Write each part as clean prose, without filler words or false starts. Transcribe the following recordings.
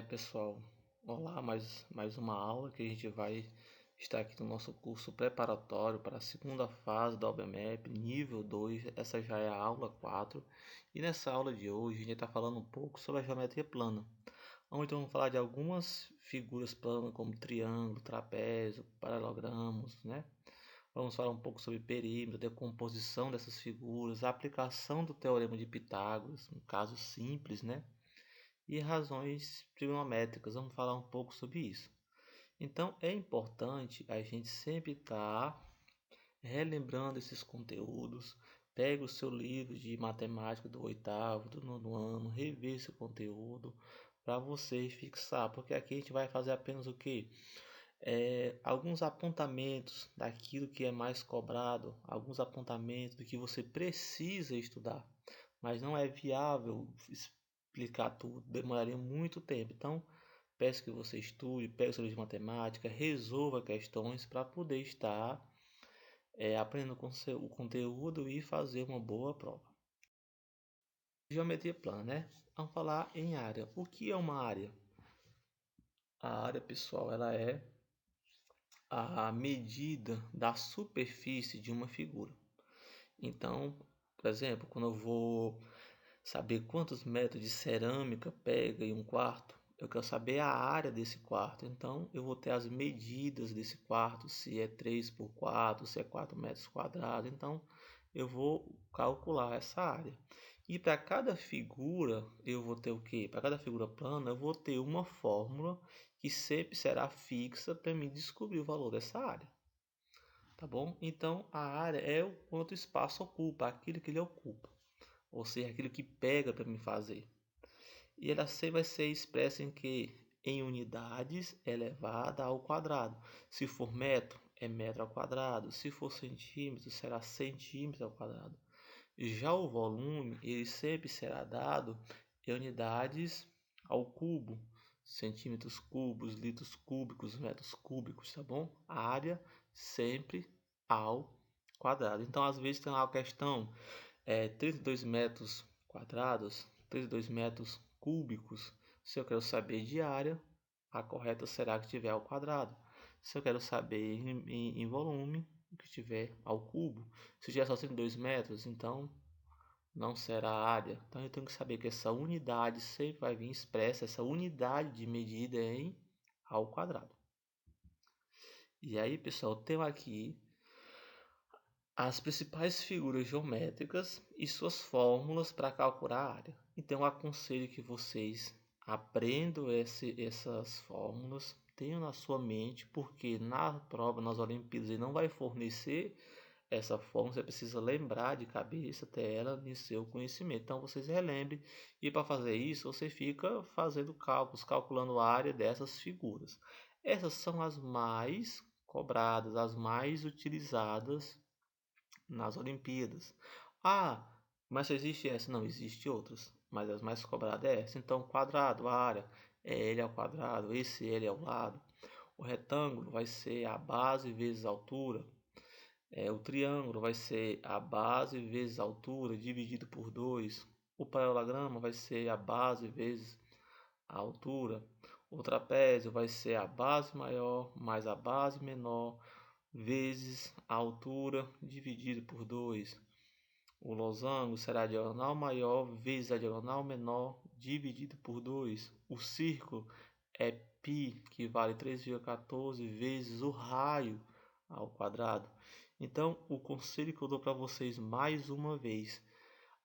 Pessoal, olá, mais uma aula que a gente vai estar aqui no nosso curso preparatório para a segunda fase da OBMAP, nível 2. Essa já é a aula 4. E nessa aula de hoje a gente está falando um pouco sobre a geometria plana, onde vamos falar de algumas figuras planas como triângulo, trapézio, paralelogramos, né? Vamos falar um pouco sobre perímetro, decomposição dessas figuras, a aplicação do teorema de Pitágoras, um caso simples, né? E razões trigonométricas. Vamos falar um pouco sobre isso. Então, é importante a gente sempre estar relembrando esses conteúdos. Pega o seu livro de matemática do oitavo, do nono ano, rever esse conteúdo para você fixar, porque aqui a gente vai fazer apenas o que? Alguns apontamentos daquilo que é mais cobrado, alguns apontamentos do que você precisa estudar, mas não é viável explicar tudo, demoraria muito tempo. Então, peço que você estude, pegue o seu livro de matemática, resolva questões para poder estar aprendendo com o conteúdo e fazer uma boa prova. Geometria plana, né? Vamos falar em área. O que é uma área? A área, pessoal, ela é a medida da superfície de uma figura. Então, por exemplo, quando eu vou saber quantos metros de cerâmica pega em um quarto, eu quero saber a área desse quarto. Então, eu vou ter as medidas desse quarto, se é 3 por 4, se é 4 metros quadrados. Então, eu vou calcular essa área. E para cada figura, eu vou ter o quê? Para cada figura plana, eu vou ter uma fórmula que sempre será fixa para mim descobrir o valor dessa área. Tá bom? Então, a área é o quanto o espaço ocupa, aquilo que ele ocupa. Ou seja, aquilo que pega para me fazer. E ela sempre vai ser expressa em que? Em unidades elevada ao quadrado. Se for metro, é metro ao quadrado. Se for centímetro, será centímetro ao quadrado. Já o volume, ele sempre será dado em unidades ao cubo. Centímetros cúbicos, litros cúbicos, metros cúbicos, tá bom? A área sempre ao quadrado. Então, às vezes tem lá a questão 32 metros quadrados, 32 metros cúbicos. Se eu quero saber de área, a correta será que tiver ao quadrado. Se eu quero saber em volume, que tiver ao cubo. Se tiver só 32 metros, então não será a área. Então eu tenho que saber que essa unidade sempre vai vir expressa, essa unidade de medida em ao quadrado. E aí, pessoal, tenho aqui as principais figuras geométricas e suas fórmulas para calcular a área. Então, eu aconselho que vocês aprendam essas fórmulas, tenham na sua mente, porque na prova, nas Olimpíadas, ele não vai fornecer essa fórmula, você precisa lembrar de cabeça até ela em seu conhecimento. Então, vocês relembrem, e para fazer isso, você fica fazendo cálculos, calculando a área dessas figuras. Essas são as mais cobradas, as mais utilizadas nas Olimpíadas. Ah, mas só existe essa? Não, existe outras, mas as mais cobradas é essa. Então, quadrado, a área, é L ao quadrado, esse L ao lado. O retângulo vai ser a base vezes a altura. O triângulo vai ser a base vezes a altura dividido por 2. O paralelogramo vai ser a base vezes a altura. O trapézio vai ser a base maior mais a base menor vezes a altura dividido por 2. O losango será a diagonal maior vezes a diagonal menor dividido por 2. O círculo é π, que vale 3,14 vezes o raio ao quadrado. Então, o conselho que eu dou para vocês mais uma vez,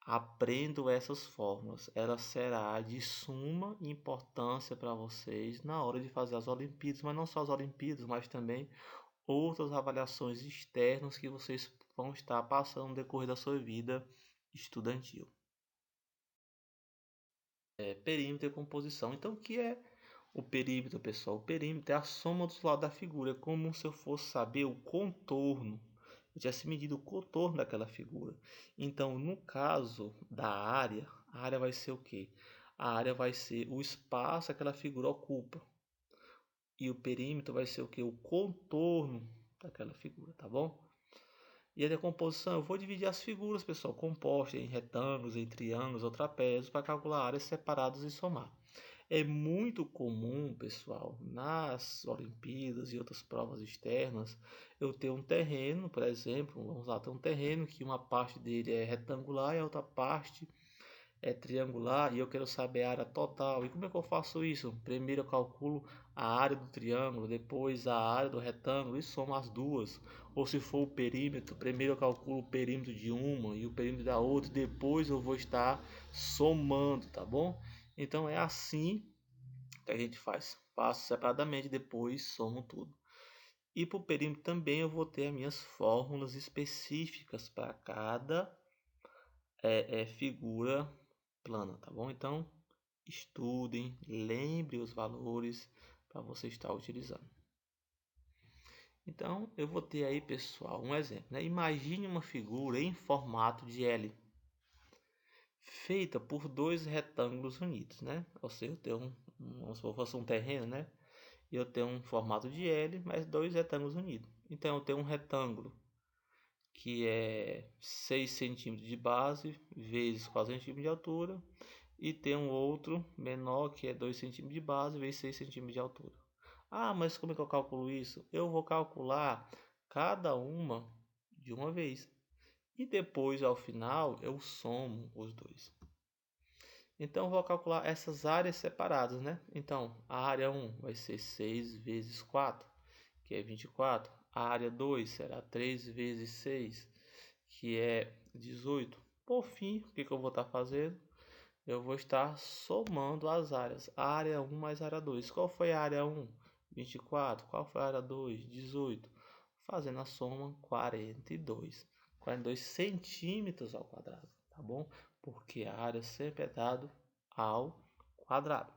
aprendam essas fórmulas. Ela será de suma importância para vocês na hora de fazer as Olimpíadas, mas não só as Olimpíadas, mas também outras avaliações externas que vocês vão estar passando no decorrer da sua vida estudantil. Perímetro e composição. Então, o que é o perímetro, pessoal? O perímetro é a soma dos lados da figura. É como se eu fosse saber o contorno. Eu tivesse medido o contorno daquela figura. Então, no caso da área, a área vai ser o quê? A área vai ser o espaço que aquela figura ocupa. E o perímetro vai ser o quê? O contorno daquela figura, tá bom? E a decomposição, eu vou dividir as figuras, pessoal, compostas em retângulos, em triângulos ou trapézios para calcular áreas separadas e somar. É muito comum, pessoal, nas Olimpíadas e outras provas externas, eu ter um terreno, por exemplo, vamos lá, ter um terreno que uma parte dele é retangular e a outra parte é triangular e eu quero saber a área total. E como é que eu faço isso? Primeiro eu calculo a área do triângulo, depois a área do retângulo e somo as duas. Ou se for o perímetro, primeiro eu calculo o perímetro de uma e o perímetro da outra, depois eu vou estar somando, tá bom? Então é assim que a gente faz. Faço separadamente, depois somo tudo. E para o perímetro também eu vou ter as minhas fórmulas específicas para cada figura plana, tá bom? Então, estudem, lembre os valores para você estar utilizando. Então, eu vou ter aí, pessoal, um exemplo, né? Imagine uma figura em formato de L, feita por dois retângulos unidos, né? Ou seja, eu tenho vamos supor, fosse um terreno, né? E eu tenho um formato de L, mas dois retângulos unidos. Então, eu tenho um retângulo que é 6 centímetros de base vezes 4 centímetros de altura e tem um outro menor que é 2 centímetros de base vezes 6 centímetros de altura. Ah, mas como é que eu calculo isso? Eu vou calcular cada uma de uma vez e depois ao final eu somo os dois. Então eu vou calcular essas áreas separadas, né? Então a área 1 vai ser 6 vezes 4, que é 24. A área 2 será 3 vezes 6, que é 18. Por fim, o que eu vou estar fazendo? Eu vou estar somando as áreas. A área 1 mais a área 2. Qual foi a área 1? 24. Qual foi a área 2? 18. Fazendo a soma, 42. 42 centímetros ao quadrado, tá bom? Porque a área sempre é dado ao quadrado.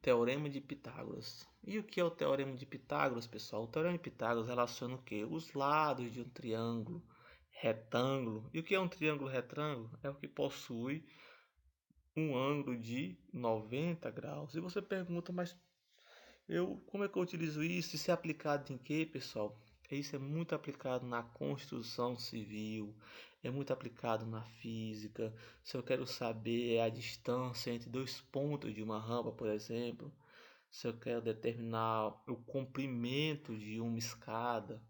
Teorema de Pitágoras. E o que é o Teorema de Pitágoras, pessoal? O Teorema de Pitágoras relaciona o quê? Os lados de um triângulo retângulo. E o que é um triângulo retângulo? É o que possui um ângulo de 90 graus. E você pergunta, mas como é que eu utilizo isso? Isso é aplicado em quê, pessoal? Isso é muito aplicado na construção civil, é muito aplicado na física. Se eu quero saber a distância entre dois pontos de uma rampa, por exemplo, se eu quero determinar o comprimento de uma escada,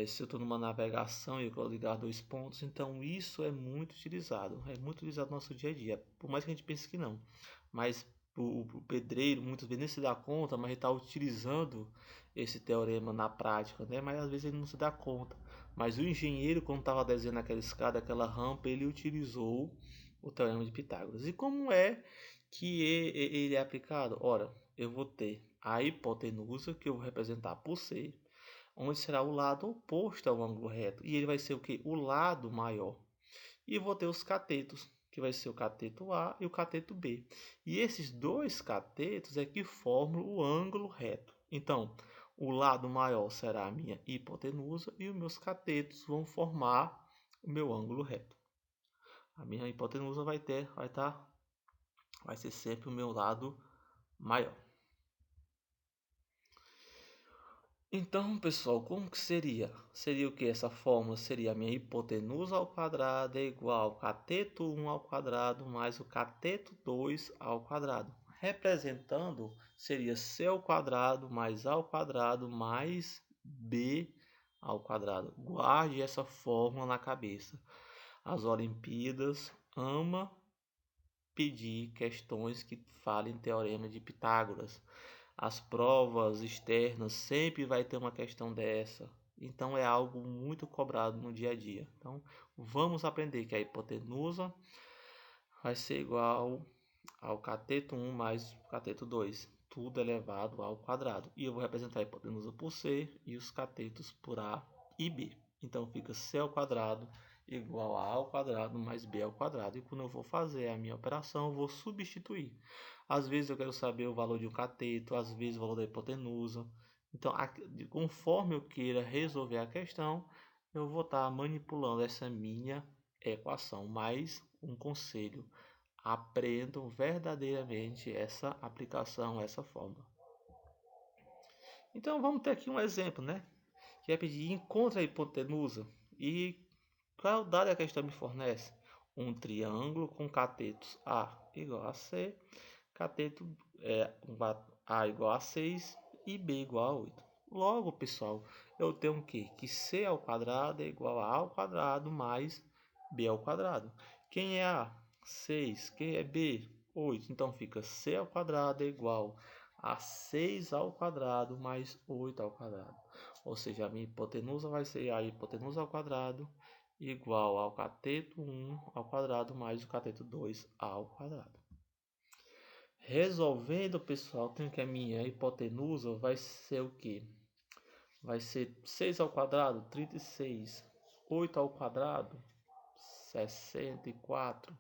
se eu estou numa navegação e eu quero ligar dois pontos, então isso é muito utilizado no nosso dia a dia, por mais que a gente pense que não, mas o pedreiro muitas vezes nem se dá conta, mas ele está utilizando esse teorema na prática, né? Mas às vezes ele não se dá conta. Mas o engenheiro, quando estava desenhando aquela escada, aquela rampa, ele utilizou o teorema de Pitágoras. E como é que ele é aplicado? Ora, eu vou ter a hipotenusa, que eu vou representar por C, onde será o lado oposto ao ângulo reto. E ele vai ser o que? O lado maior. E vou ter os catetos, que vai ser o cateto A e o cateto B. E esses dois catetos é que formam o ângulo reto. Então, o lado maior será a minha hipotenusa e os meus catetos vão formar o meu ângulo reto. A minha hipotenusa vai ser sempre o meu lado maior. Então, pessoal, como que seria? Seria o que? Essa fórmula seria a minha hipotenusa ao quadrado é igual ao cateto 1 ao quadrado mais o cateto 2 ao quadrado. Representando, seria C ao quadrado mais A ao quadrado mais B ao quadrado. Guarde essa fórmula na cabeça. As Olimpíadas ama pedir questões que falem teorema de Pitágoras. As provas externas sempre vai ter uma questão dessa. Então é algo muito cobrado no dia a dia. Então vamos aprender que a hipotenusa vai ser igual ao cateto 1 mais o cateto 2, tudo elevado ao quadrado. E eu vou representar a hipotenusa por C e os catetos por A e B. Então fica C ao quadrado igual a ao quadrado mais b ao quadrado. E quando eu vou fazer a minha operação, eu vou substituir. Às vezes eu quero saber o valor de um cateto, às vezes o valor da hipotenusa. Então, conforme eu queira resolver a questão, eu vou estar manipulando essa minha equação. Mais um conselho: aprendam verdadeiramente essa aplicação, essa fórmula. Então, vamos ter aqui um exemplo, né? Que é pedir encontre a hipotenusa e qual dado a questão me fornece? um triângulo com catetos A igual a C, cateto A igual a 6 e B igual a 8. Logo, pessoal, eu tenho o quê? Que C ao quadrado é igual a A ao quadrado mais B ao quadrado. Quem é A? 6. Quem é B? 8. Então fica C ao quadrado é igual a 6 ao quadrado mais 8 ao quadrado. Ou seja, a minha hipotenusa vai ser a hipotenusa ao quadrado igual ao cateto 1 ao quadrado mais o cateto 2 ao quadrado. Resolvendo, pessoal, tem que a minha hipotenusa vai ser o quê? Vai ser 6 ao quadrado, 36. 8 ao quadrado, 64.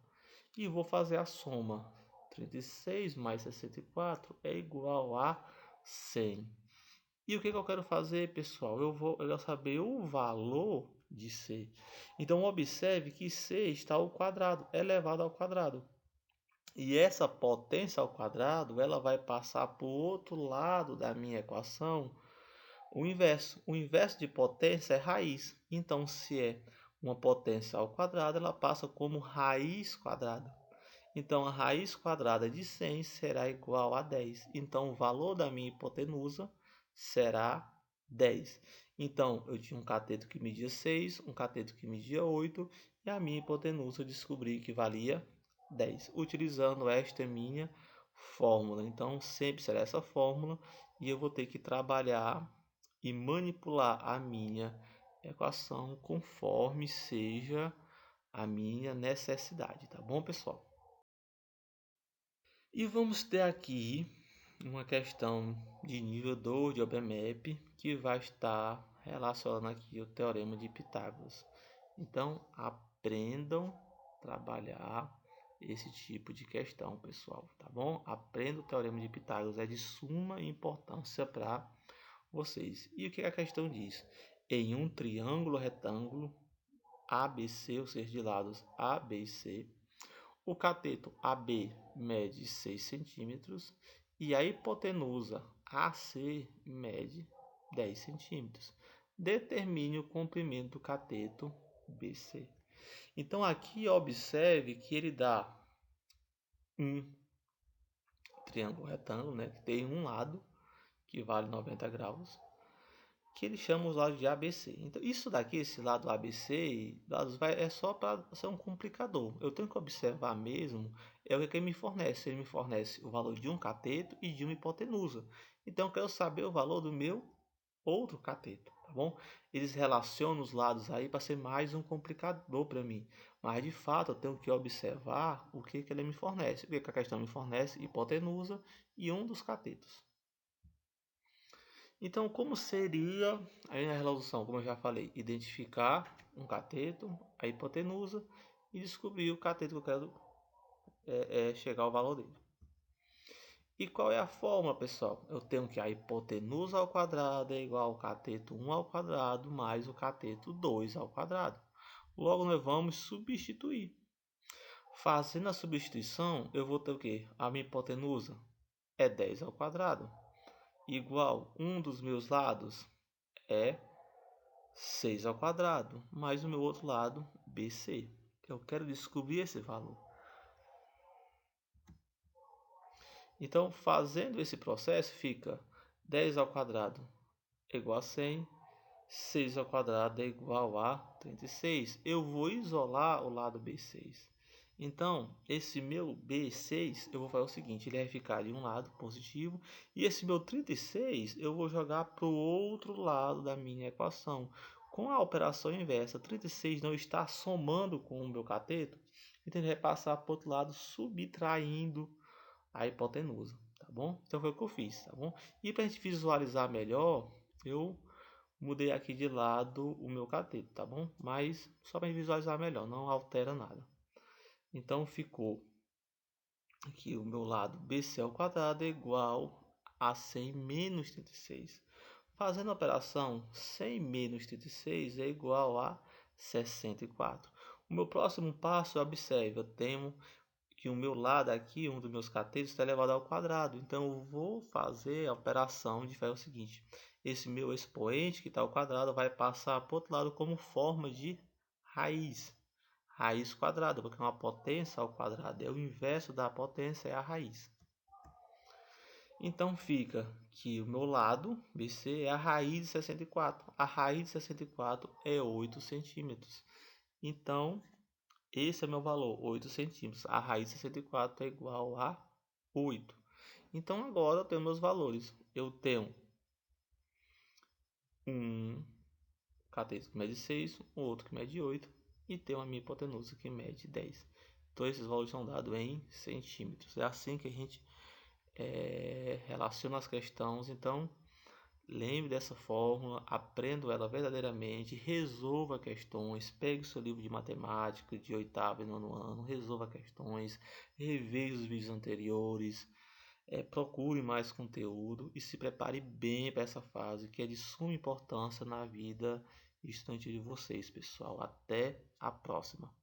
E vou fazer a soma. 36 mais 64 é igual a 100. E o que eu quero fazer, pessoal? Eu quero saber o valor de C. Então, observe que C está ao quadrado, elevado ao quadrado. E essa potência ao quadrado, ela vai passar para o outro lado da minha equação, o inverso. O inverso de potência é raiz. Então, se é uma potência ao quadrado, ela passa como raiz quadrada. Então, a raiz quadrada de 100 será igual a 10. Então, o valor da minha hipotenusa será 10. Então, eu tinha um cateto que media 6, um cateto que media 8, e a minha hipotenusa eu descobri que valia 10, utilizando esta minha fórmula. Então, sempre será essa fórmula, e eu vou ter que trabalhar e manipular a minha equação conforme seja a minha necessidade, tá bom, pessoal? E vamos ter aqui uma questão de nível 2 de OBMAP que vai estar relacionando aqui o teorema de Pitágoras. Então, aprendam a trabalhar esse tipo de questão, pessoal, tá bom? Aprenda o teorema de Pitágoras, é de suma importância para vocês. E o que a questão diz? Em um triângulo retângulo ABC, ou seja, de lados A, B e C, o cateto AB mede 6 centímetros e a hipotenusa AC mede 10 centímetros. Determine o comprimento do cateto BC. Então aqui observe que ele dá um triângulo retângulo, né, que tem um lado que vale 90 graus, que ele chama os lados de ABC. Então, isso daqui, esse lado ABC, é só para ser um complicador. Eu tenho que observar mesmo é o que ele me fornece. Ele me fornece o valor de um cateto e de uma hipotenusa. Então, eu quero saber o valor do meu outro cateto, tá bom? Eles relacionam os lados aí para ser mais um complicador para mim. Mas, de fato, eu tenho que observar o que ele me fornece. O que a questão me fornece? Hipotenusa e um dos catetos. Então, como seria aí a resolução? Como eu já falei, identificar um cateto, a hipotenusa e descobrir o cateto que eu quero chegar ao valor dele. E qual é a fórmula, pessoal? Eu tenho que a hipotenusa ao quadrado é igual ao cateto 1 ao quadrado mais o cateto 2 ao quadrado. Logo, nós vamos substituir. Fazendo a substituição, eu vou ter o quê? A minha hipotenusa é 10 ao quadrado igual um dos meus lados é 6 ao quadrado, mais o meu outro lado, BC. Eu quero descobrir esse valor. Então, fazendo esse processo, fica 10 ao quadrado é igual a 100, 6 ao quadrado é igual a 36. Eu vou isolar o lado B6. Então, esse meu B6, eu vou fazer o seguinte, ele vai ficar de um lado positivo, e esse meu 36 eu vou jogar para o outro lado da minha equação. Com a operação inversa, 36 não está somando com o meu cateto, então ele vai passar para o outro lado, subtraindo a hipotenusa, tá bom? Então foi o que eu fiz, tá bom? E para a gente visualizar melhor, eu mudei aqui de lado o meu cateto, tá bom? Mas só para visualizar melhor, não altera nada. Então ficou aqui o meu lado BC ao quadrado é igual a 100 menos 36. Fazendo a operação, 100 menos 36 é igual a 64. O meu próximo passo, observe, eu tenho que o meu lado aqui, um dos meus catetos, está elevado ao quadrado. Então, eu vou fazer a operação de fazer o seguinte. Esse meu expoente, que está ao quadrado, vai passar para o outro lado como forma de raiz. raiz quadrada, porque uma potência ao quadrado é o inverso da potência, é a raiz. Então fica que o meu lado BC é a raiz de 64. A raiz de 64 é 8 centímetros. Então, esse é meu valor, 8 centímetros. A raiz de 64 é igual a 8. Então, agora eu tenho meus valores. Eu tenho um cateto que mede 6, um outro que mede 8 e tenho a minha hipotenusa que mede 10. Então, esses valores são dados em centímetros. É assim que a gente relaciona as questões. Então, lembre dessa fórmula, aprenda ela verdadeiramente, resolva questões, pegue o seu livro de matemática de 8º e 9º ano, resolva questões, reveja os vídeos anteriores, procure mais conteúdo e se prepare bem para essa fase que é de suma importância na vida estudantil de vocês, pessoal. Até a próxima!